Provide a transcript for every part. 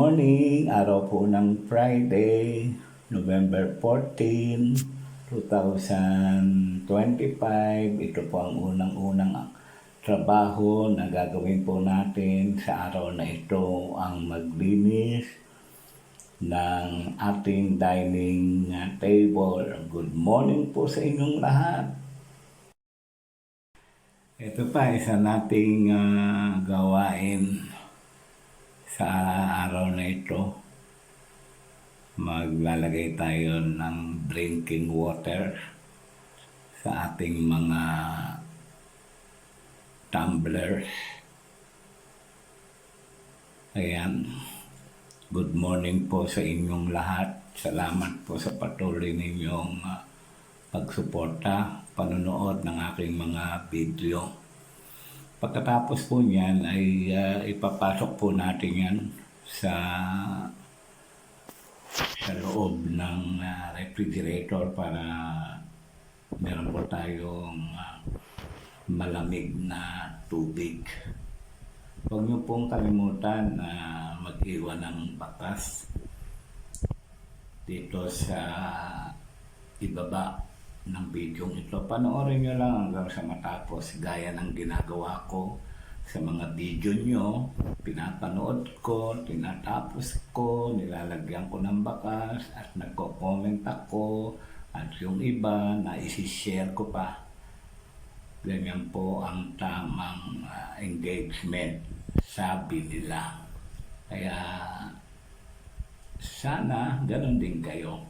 morning, araw po ng Friday, November 14, 2025. Ito po ang unang-unang trabaho na gagawin po natin sa araw na ito, ang maglinis ng ating dining table. Good morning po sa inyong lahat. Ito pa, isa nating gawain sa araw na ito. Maglalagay tayo ng drinking water sa ating mga tumblers. Ayan. Good morning po sa inyong lahat. Salamat po sa patuloy ninyong pagsuporta, panonood ng aking mga video. Pagkatapos po niyan ay ipapasok po natin yan sa loob ng refrigerator para meron po tayong malamig na tubig. Huwag niyo pong kalimutan na mag-iwan ng bakas dito sa ibaba ng video ito. Panoorin nyo lang hanggang sa matapos, gaya ng ginagawa ko sa mga video nyo. Pinapanood ko, tinatapos ko, nilalagyan ko ng bakas at nagko-comment ako, at yung iba na isi-share ko pa. Ganyan po ang tamang engagement, sabi nila. Kaya sana ganun din kayo.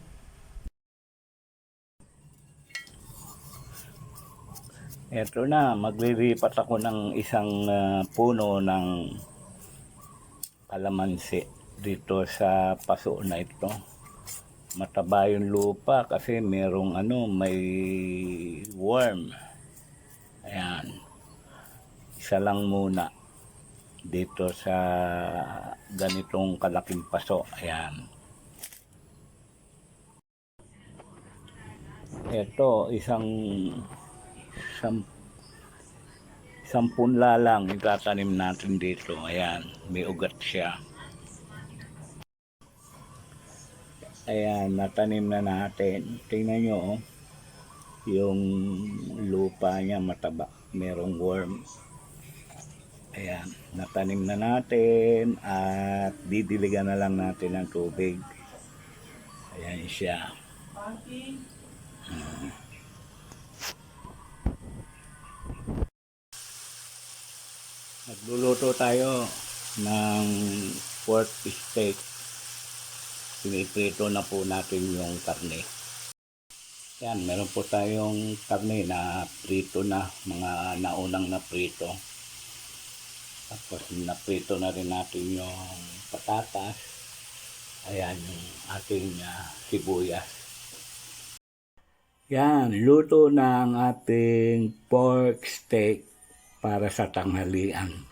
Eto na, maglilipat ako ng isang puno ng kalamansi dito sa paso na ito. Mataba yung lupa kasi merong may worm. Ayan. Isa lang muna dito sa ganitong kalaking paso. Ayan. Ito, isang punla lang itatanim natin dito. Ayan, may ugat siya. Ayan, natanim na natin. Tingnan nyo, yung lupa niya mataba, merong worm. Ayan, natanim na natin at didiligan na lang natin ng tubig. Ayan siya. Nagluluto tayo ng pork steak. Piniprito na po natin yung karne. Yan, meron po tayong karne na prito na, mga naunang na prito. Tapos naprito na rin natin yung patatas. Ayan yung ating sibuyas. Yan, luto na ang ating pork steak para sa tanghalian.